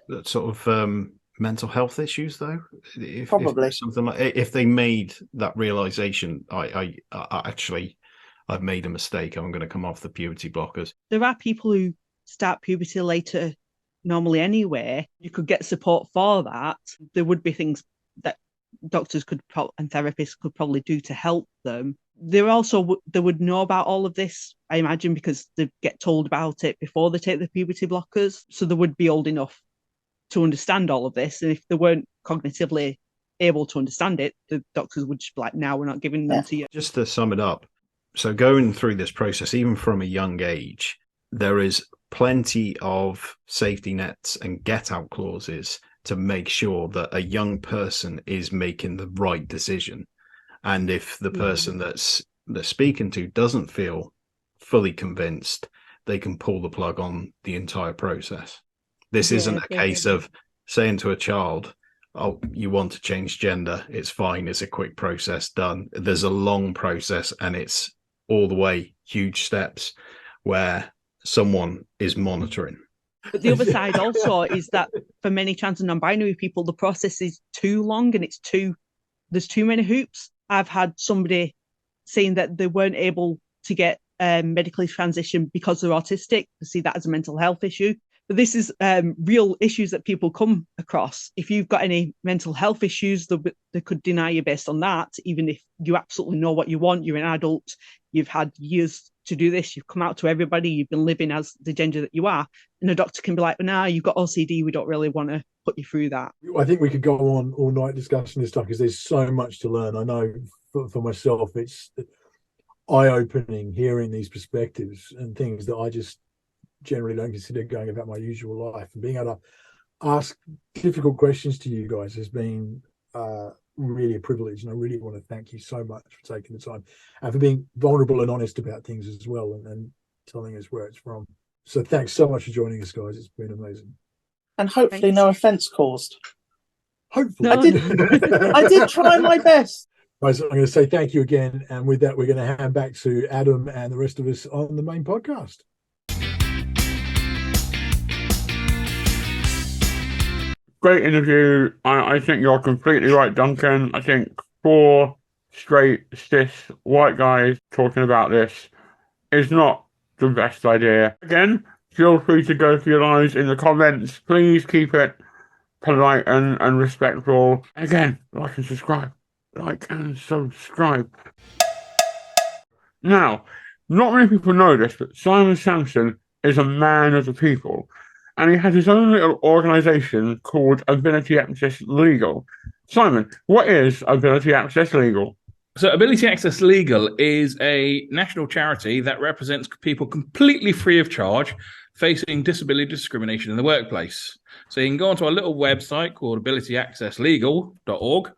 that sort of mental health issues, though? Probably. If something like, if they made that realization, I actually, I've made a mistake, I'm going to come off the puberty blockers. There are people who start puberty later normally anyway. You could get support for that. There would be things that doctors and therapists could probably do to help them. They would know about all of this, I imagine, because they get told about it before they take the puberty blockers. So they would be old enough to understand all of this. And if they weren't cognitively able to understand it, the doctors would just be like, no, we're not giving them to you. Just to sum it up, so going through this process, even from a young age, there is plenty of safety nets and get out clauses to make sure that a young person is making the right decision. And if the person that's they're speaking to doesn't feel fully convinced, they can pull the plug on the entire process. This isn't a case of saying to a child, oh, you want to change gender, it's fine, it's a quick process, done. There's a long process, and it's all the way huge steps where someone is monitoring. But the other side also is that for many trans and non-binary people, the process is too long and there's too many hoops. I've had somebody saying that they weren't able to get medically transitioned because they're autistic. They see that as a mental health issue. But this is real issues that people come across. If you've got any mental health issues, they could deny you based on that, even if you absolutely know what you want. You're an adult. You've had years to do this. You've come out to everybody. You've been living as the gender that you are. And a doctor can be like, nah, you've got OCD. We don't really want to put you through that. I think we could go on all night discussing this stuff because there's so much to learn. I know for myself, it's eye-opening hearing these perspectives and things that I just generally don't consider going about my usual life, and being able to ask difficult questions to you guys has been really a privilege, and I really want to thank you so much for taking the time and for being vulnerable and honest about things as well, and telling us where it's from. So thanks so much for joining us, guys. It's been amazing, and hopefully no offence caused. Hopefully. I did try my best. Right, so I'm going to say thank you again, and with that we're going to hand back to Adam and the rest of us on the main podcast. Great interview. I think you're completely right, Duncan. I think 4 straight, cis, white guys talking about this is not the best idea. Again, feel free to go for your lives in the comments. Please keep it polite and respectful. Again, like and subscribe. Like and subscribe. Now, not many people know this, but Simon Sampson is a man of the people. And he has his own little organisation called Ability Access Legal. Simon, what is Ability Access Legal? So Ability Access Legal is a national charity that represents people completely free of charge facing disability discrimination in the workplace. So you can go onto our little website called abilityaccesslegal.org.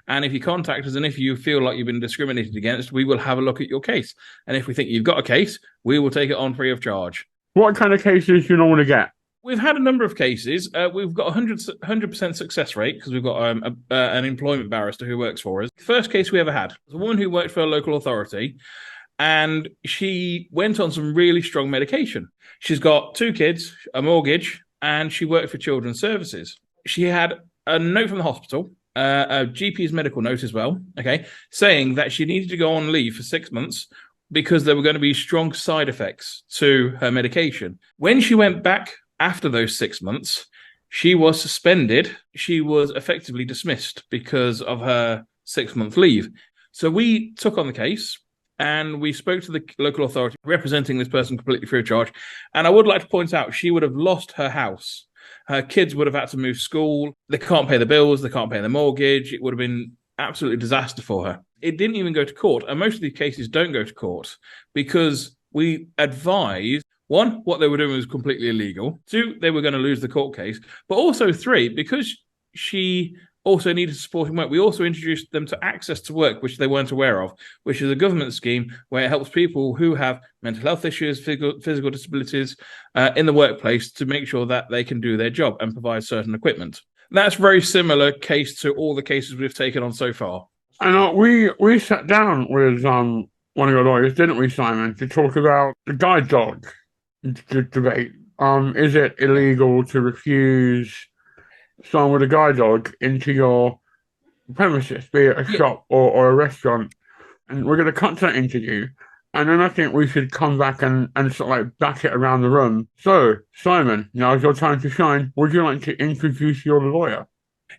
And if you contact us and if you feel like you've been discriminated against, we will have a look at your case. And if we think you've got a case, we will take it on free of charge. What kind of cases do you normally get? We've had a number of cases. We've got 100% success rate because we've got an employment barrister who works for us. First case we ever had was a woman who worked for a local authority, and she went on some really strong medication. She's got 2 kids, a mortgage, and she worked for Children's Services. She had a note from the hospital, a GP's medical note as well, saying that she needed to go on leave for 6 months because there were going to be strong side effects to her medication. When she went back after those 6 months, she was suspended. She was effectively dismissed because of her 6-month leave. So we took on the case and we spoke to the local authority representing this person completely free of charge. And I would like to point out, she would have lost her house. Her kids would have had to move school. They can't pay the bills. They can't pay the mortgage. It would have been absolutely disaster for her. It didn't even go to court. And most of these cases don't go to court because we advised, 1, what they were doing was completely illegal. 2, they were going to lose the court case. But also 3, because she also needed supporting work, we also introduced them to Access to Work, which they weren't aware of, which is a government scheme where it helps people who have mental health issues, physical disabilities in the workplace to make sure that they can do their job and provide certain equipment. That's very similar case to all the cases we've taken on so far. And we sat down with one of your lawyers, didn't we, Simon, to talk about the guide dog debate. Is it illegal to refuse someone with a guide dog into your premises, be it a shop or a restaurant? And we're going to cut that interview, and then I think we should come back and sort of like back it around the room. So, Simon, now's your time to shine. Would you like to introduce your lawyer?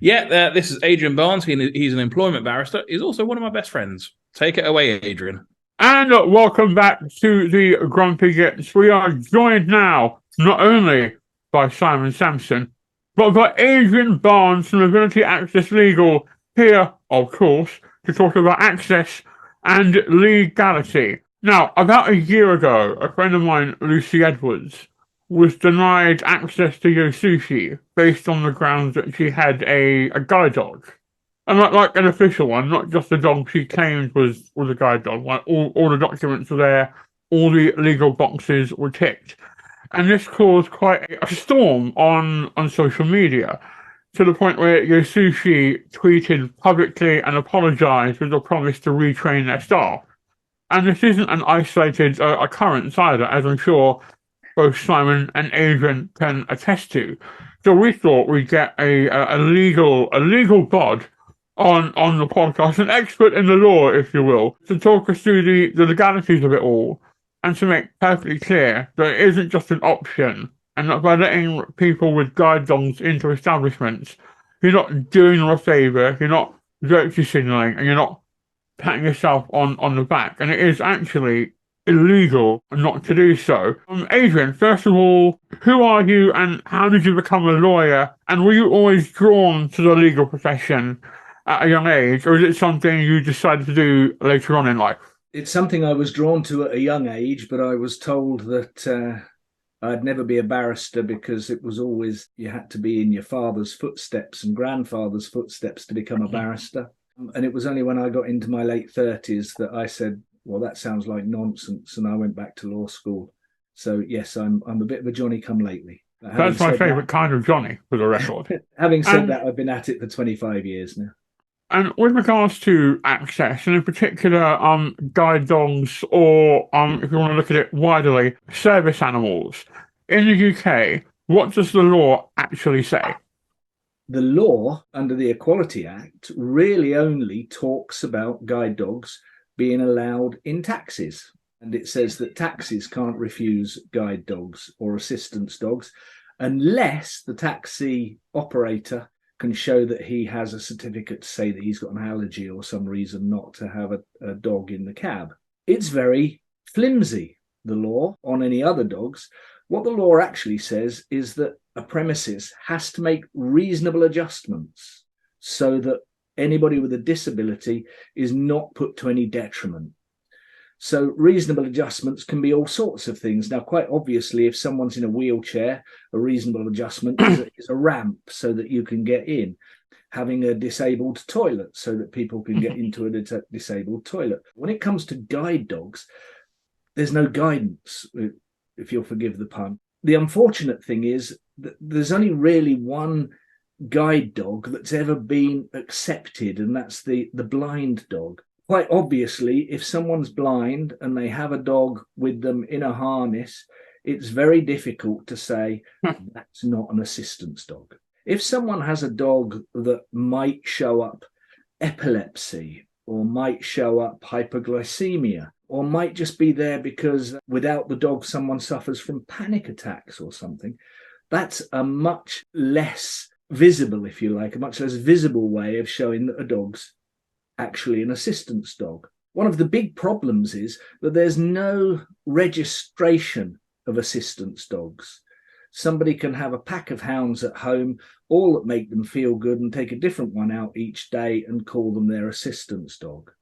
Yeah, this is Adrian Barns. He's an employment barrister. He's also one of my best friends. Take it away, Adrian. And welcome back to the Grumpy Gits. We are joined now not only by Simon Sampson, but by Adrian Barns from Ability Access Legal, here, of course, to talk about access and legality. Now, about a year ago, a friend of mine, Lucy Edwards, was denied access to Yosushi based on the grounds that she had a guide dog. And like an official one, not just a dog she claimed was a guide dog. Like all the documents were there, all the legal boxes were ticked. And this caused quite a storm on social media, to the point where Yosushi tweeted publicly and apologized with a promise to retrain their staff. And this isn't an isolated occurrence either, as I'm sure both Simon and Adrian can attest to. So we thought we'd get a legal bod on the podcast, an expert in the law, if you will, to talk us through the legalities of it all, and to make perfectly clear that it isn't just an option, and that by letting people with guide dogs into establishments, you're not doing them a favour, you're not virtue signalling, and you're not patting yourself on the back, and it is actually illegal not to do so. Adrian, first of all, who are you and how did you become a lawyer? And were you always drawn to the legal profession at a young age, or is it something you decided to do later on in life? It's something I was drawn to at a young age, but I was told that I'd never be a barrister because it was always you had to be in your father's footsteps and grandfather's footsteps to become a barrister. And it was only when I got into my late 30s that I said, well, that sounds like nonsense. And I went back to law school. So, yes, I'm a bit of a Johnny-come-lately. That's my favourite kind of Johnny, for the record. Having said that, I've been at it for 25 years now. And with regards to access, and in particular guide dogs, or if you want to look at it widely, service animals, in the UK, what does the law actually say? The law under the Equality Act really only talks about guide dogs being allowed in taxis. And it says that taxis can't refuse guide dogs or assistance dogs unless the taxi operator can show that he has a certificate to say that he's got an allergy or some reason not to have a dog in the cab. It's very flimsy, the law, on any other dogs. What the law actually says is that a premises has to make reasonable adjustments so that anybody with a disability is not put to any detriment. So reasonable adjustments can be all sorts of things. Now, quite obviously, if someone's in a wheelchair, a reasonable adjustment is a ramp so that you can get in. Having a disabled toilet so that people can get into a disabled toilet. When it comes to guide dogs, there's no guidance, if you'll forgive the pun. The unfortunate thing is that there's only really one guide dog that's ever been accepted, and that's the blind dog. Quite obviously, if someone's blind and they have a dog with them in a harness, it's very difficult to say that's not an assistance dog. If someone has a dog that might show up epilepsy or might show up hypoglycemia, or might just be there because without the dog someone suffers from panic attacks or something, that's a much less visible, if you like, a much less visible way of showing that a dog's actually an assistance dog. One of the big problems is that there's no registration of assistance dogs. Somebody can have a pack of hounds at home, all that make them feel good, and take a different one out each day and call them their assistance dog.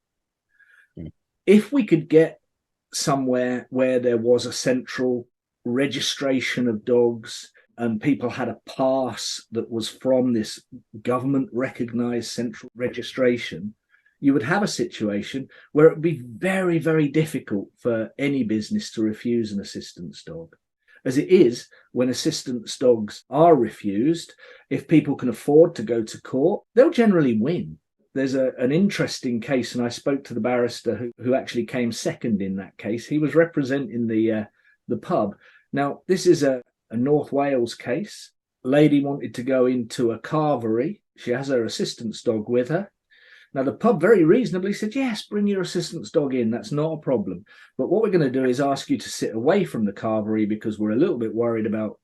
If we could get somewhere where there was a central registration of dogs and people had a pass that was from this government-recognised central registration, you would have a situation where it would be very, very difficult for any business to refuse an assistance dog. As it is, when assistance dogs are refused, if people can afford to go to court, they'll generally win. There's an interesting case, and I spoke to the barrister who actually came second in that case. He was representing the pub. Now, this is a North Wales case. A lady wanted to go into a carvery. She has her assistance dog with her. Now, the pub very reasonably said, yes, bring your assistance dog in. That's not a problem. But what we're going to do is ask you to sit away from the carvery because we're a little bit worried about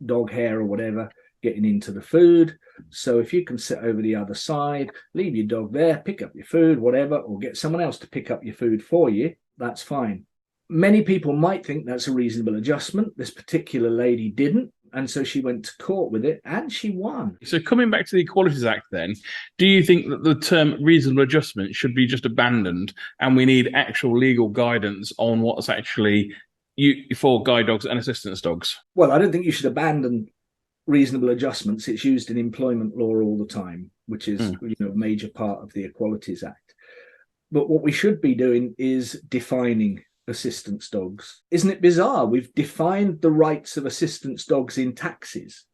dog hair or whatever getting into the food. So if you can sit over the other side, leave your dog there, pick up your food, whatever, or get someone else to pick up your food for you, that's fine. Many people might think that's a reasonable adjustment. This particular lady didn't. And so she went to court with it and she won. So coming back to the Equalities Act then, do you think that the term reasonable adjustment should be just abandoned and we need actual legal guidance on what's actually for guide dogs and assistance dogs? Well, I don't think you should abandon reasonable adjustments. It's used in employment law all the time, which is a major part of the Equalities Act. But what we should be doing is defining assistance dogs. Isn't it bizarre? We've defined the rights of assistance dogs in taxis,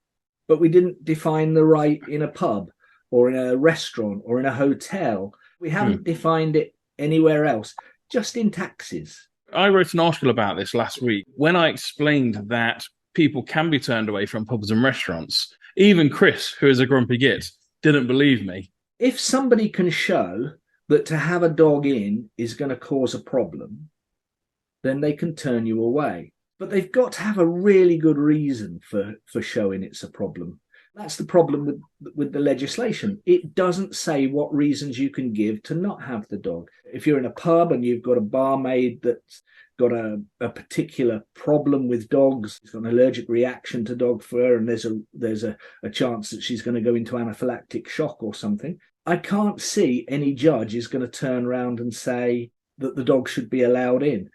but we didn't define the right in a pub or in a restaurant or in a hotel. We haven't defined it anywhere else, just in taxis. I wrote an article about this last week when I explained that people can be turned away from pubs and restaurants. Even Chris, who is a grumpy git, didn't believe me. If somebody can show that to have a dog in is going to cause a problem, then they can turn you away. But they've got to have a really good reason for showing it's a problem. That's the problem with the legislation. It doesn't say what reasons you can give to not have the dog. If you're in a pub and you've got a barmaid that's got a particular problem with dogs, she's got an allergic reaction to dog fur, and there's a chance that she's going to go into anaphylactic shock or something, I can't see any judge is going to turn around and say that the dog should be allowed in.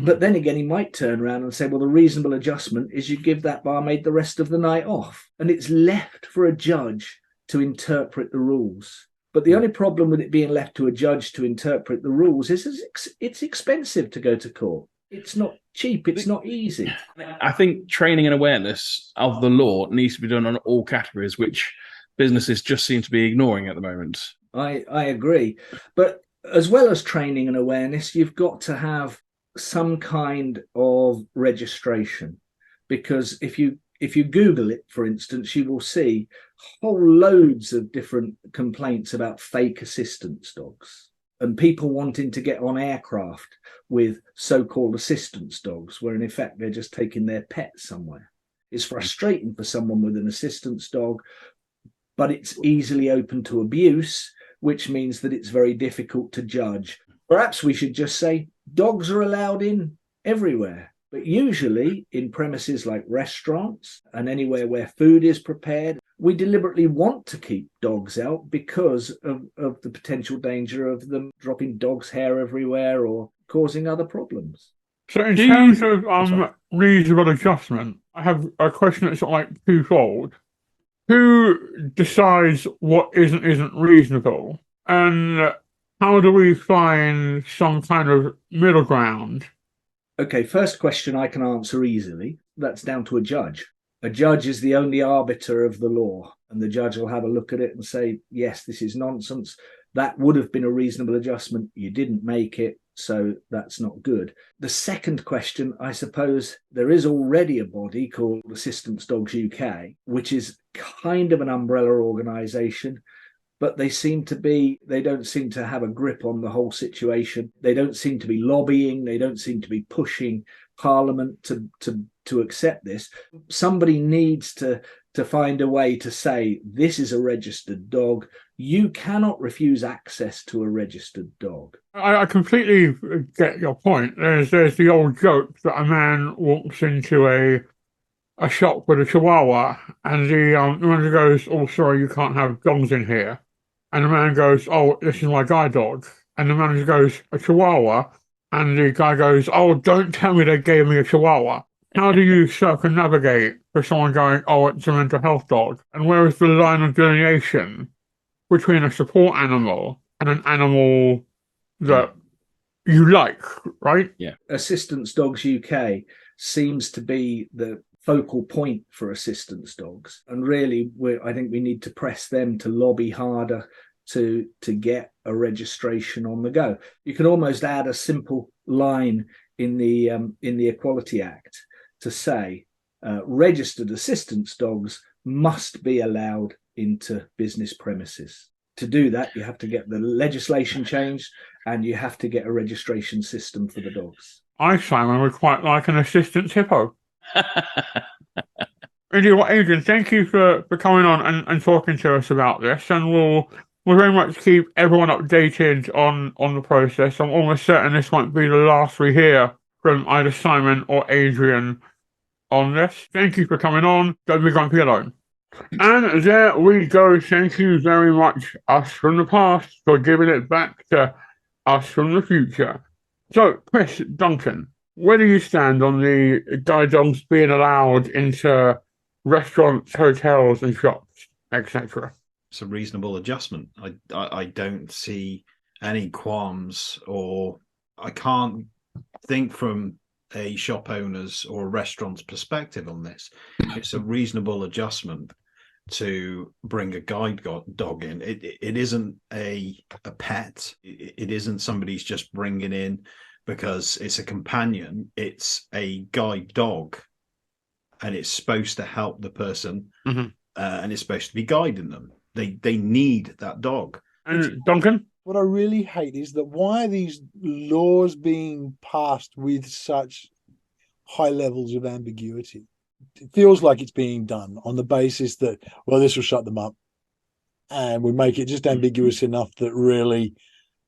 But then again, he might turn around and say, well, the reasonable adjustment is you give that barmaid the rest of the night off. And it's left for a judge to interpret the rules. But the only problem with it being left to a judge to interpret the rules is it's expensive to go to court. It's not cheap. It's not easy. I think training and awareness of the law needs to be done on all categories, which businesses just seem to be ignoring at the moment. I agree. But as well as training and awareness, you've got to have some kind of registration, because if you Google it, for instance, you will see whole loads of different complaints about fake assistance dogs and people wanting to get on aircraft with so-called assistance dogs, where in effect they're just taking their pet somewhere. It's frustrating for someone with an assistance dog, but it's easily open to abuse, which means that it's very difficult to judge. Perhaps we should just say dogs are allowed in everywhere, but usually in premises like restaurants and anywhere where food is prepared, we deliberately want to keep dogs out because of the potential danger of them dropping dog's hair everywhere or causing other problems. So in terms of reasonable adjustment, I have a question that's like twofold. Who decides what isn't reasonable? And how do we find some kind of middle ground? Okay, first question I can answer easily. That's down to a judge. A judge is the only arbiter of the law, and the judge will have a look at it and say, yes, this is nonsense. That would have been a reasonable adjustment. You didn't make it, so that's not good. The second question, I suppose there is already a body called Assistance Dogs UK, which is kind of an umbrella organisation, but they don't seem to have a grip on the whole situation. They don't seem to be lobbying. They don't seem to be pushing Parliament to accept this. Somebody needs to find a way to say, this is a registered dog. You cannot refuse access to a registered dog. I completely get your point. There's the old joke that a man walks into a shop with a chihuahua, and the manager goes, oh, sorry, you can't have dogs in here. And the man goes, oh, this is my guide dog. And the manager goes, a chihuahua? And the guy goes, oh, don't tell me they gave me a chihuahua. How do you circumnavigate for someone going, oh, it's a mental health dog? And where is the line of delineation between a support animal and an animal that you like, right? Yeah. Assistance Dogs UK seems to be the focal point for assistance dogs. And really, I think we need to press them to lobby harder to get a registration on the go. You can almost add a simple line in the Equality Act to say registered assistance dogs must be allowed into business premises. To do that, you have to get the legislation changed and you have to get a registration system for the dogs. I, Simon, would quite like an assistance hippo. Adrian, thank you for coming on and talking to us about this, and we'll very much keep everyone updated on the process. I'm almost certain this won't be the last we hear from either Simon or Adrian on this. Thank you for coming on. Don't be grumpy alone. And there we go. Thank you very much, us from the past, for giving it back to us from the future. So, Chris Duncan, Where do you stand on the guide dogs being allowed into restaurants, hotels, and shops, etc.? It's a reasonable adjustment. I don't see any qualms, or I can't think from a shop owner's or a restaurant's perspective on this. It's a reasonable adjustment to bring a guide dog in. It isn't a pet. It isn't somebody's just bringing in because it's a companion. It's a guide dog, and it's supposed to help the person, and it's supposed to be guiding them. They need that dog. And Duncan? What I really hate is that why are these laws being passed with such high levels of ambiguity? It feels like it's being done on the basis that, well, this will shut them up, and we make it just ambiguous enough that really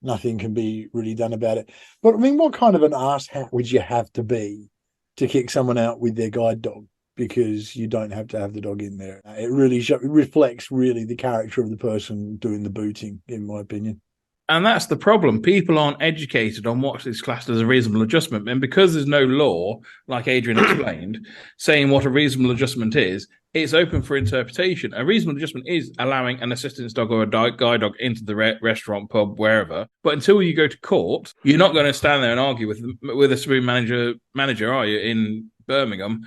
nothing can be really done about it. But I mean, what kind of an arse hat would you have to be to kick someone out with their guide dog because you don't have to have the dog in there? It really reflects really the character of the person doing the booting, in my opinion. And that's the problem. People aren't educated on what is classed as a reasonable adjustment. And because there's no law, like Adrian explained, saying what a reasonable adjustment is, it's open for interpretation. A reasonable adjustment is allowing an assistance dog or a guide dog into the restaurant, pub, wherever. But until you go to court, you're not going to stand there and argue with a saloon manager, are you, in Birmingham,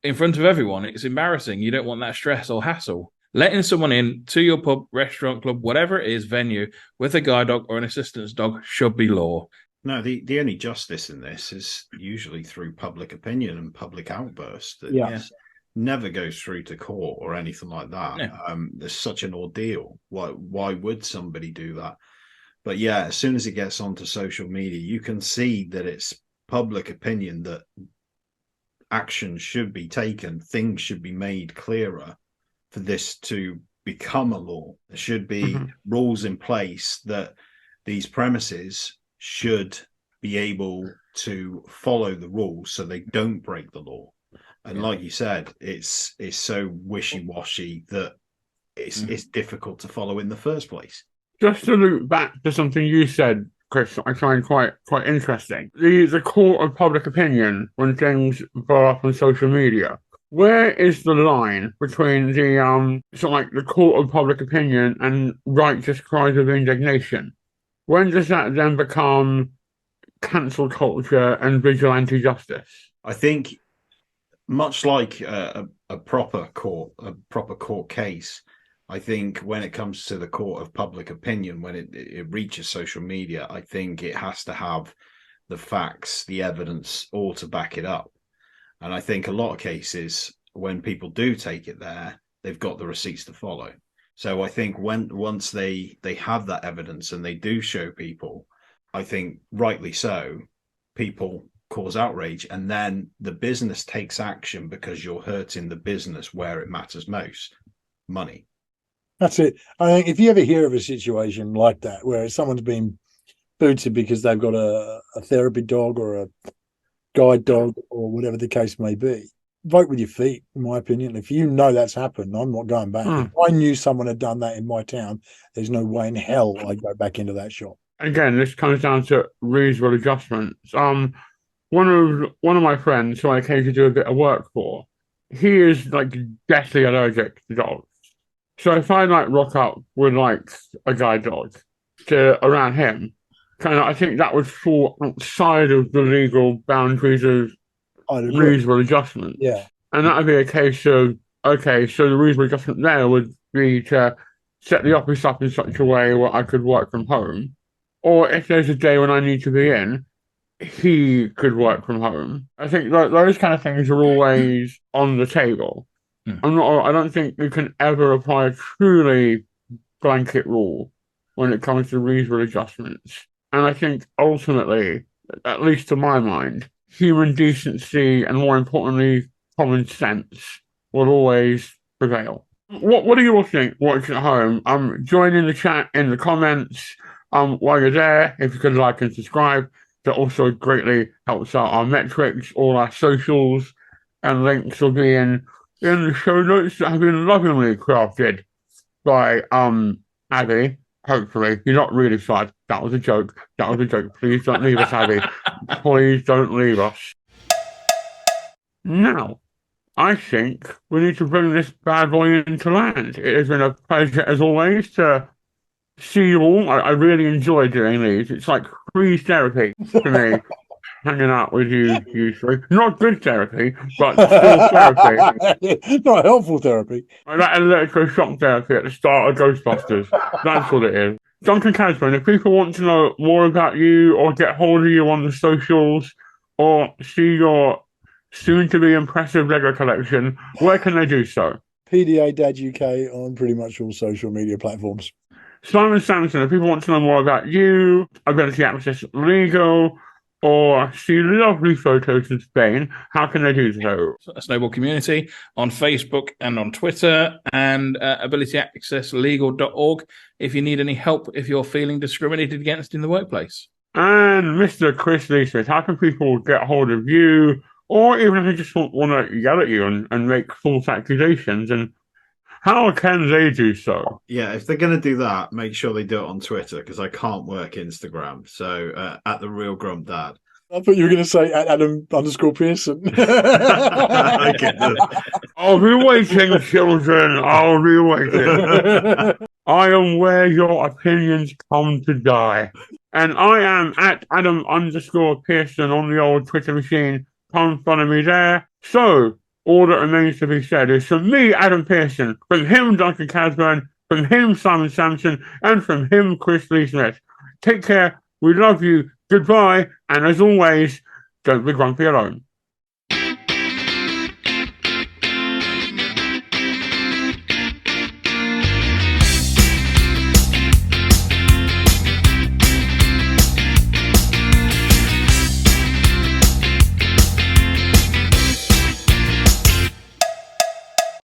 in front of everyone? It's embarrassing. You don't want that stress or hassle. Letting someone in to your pub, restaurant, club, whatever it is, venue, with a guide dog or an assistance dog should be law. No, the only justice in this is usually through public opinion and public outburst. Yeah. Never goes through to court or anything like that. No. There's such an ordeal. Why would somebody do that? But yeah, as soon as it gets onto social media, you can see that it's public opinion that action should be taken, things should be made clearer for this to become a law. There should be rules in place that these premises should be able to follow the rules so they don't break the law. And like you said, it's so wishy-washy that it's difficult to follow in the first place. Just to loop back to something you said, Chris, I find quite interesting. The court of public opinion when things blow up on social media. Where is the line between the the court of public opinion and righteous cries of indignation? When does that then become cancel culture and vigilante justice? I think much like a proper court case, I think when it comes to the court of public opinion, when it reaches social media, I think it has to have the facts, the evidence, all to back it up. And I think a lot of cases, when people do take it there, they've got the receipts to follow. So I think once they have that evidence and they do show people, I think rightly so, people cause outrage, and then the business takes action because you're hurting the business where it matters most, money. That's it. I think if you ever hear of a situation like that where someone's been booted because they've got a therapy dog or a guide dog or whatever the case may be, vote with your feet, in my opinion. If you know that's happened, I'm not going back. If I knew someone had done that in my town, there's no way in hell I'd go back into that shop. Again, this comes down to reasonable adjustments. One of my friends who I occasionally do a bit of work for, he is deathly allergic to dogs. So if I rock up with a guide dog around him, I think that would fall outside of the legal boundaries of reasonable adjustment. Yeah. And that would be a case of, okay, so the reasonable adjustment there would be to set the office up in such a way where I could work from home. Or if there's a day when I need to be in, he could work from home. I think those kind of things are always on the table. I don't think you can ever apply a truly blanket rule when it comes to reasonable adjustments. And I think ultimately, at least to my mind, human decency and more importantly, common sense will always prevail. What do you all think watching at home? Join in the chat in the comments while you're there. If you could like and subscribe, that also greatly helps out our metrics. All our socials and links will be in the show notes that have been lovingly crafted by Abby. Hopefully, you're not really sad. That was a joke. Please don't leave us, Abby. Please don't leave us. Now, I think we need to bring this bad boy into land. It has been a pleasure, as always, to see you all. I really enjoy doing these. It's like free therapy to me, hanging out with you three. Not good therapy, but still therapy. Not helpful therapy. Like that electroshock therapy at the start of Ghostbusters. That's what it is. Duncan Casman, if people want to know more about you or get hold of you on the socials or see your soon-to-be impressive Lego collection, where can they do so? PDA Dad UK on pretty much all social media platforms. Simon Sampson, if people want to know more about you, Ability Access Legal, or see lovely photos in Spain, how can they do so? Snowball Community on Facebook and on Twitter, and abilityaccesslegal.org if you need any help if you're feeling discriminated against in the workplace. And Mr. Chris Leesmith, how can people get hold of you, or even if they just want to yell at you and make false accusations, and how can they do so? Yeah, if they're going to do that, make sure they do it on Twitter, because I can't work Instagram. So at the Real Grump Dad. I thought you were going to say at Adam_Pearson. I'll be waiting, children. I'll be waiting. I am where your opinions come to die. And I am at Adam_Pearson on the old Twitter machine. Come follow me there. So, all that remains to be said is from me, Adam Pearson, from him, Duncan Casburn, from him, Simon Sampson, and from him, Chris Lee Smith. Take care. We love you. Goodbye. And as always, don't be grumpy alone.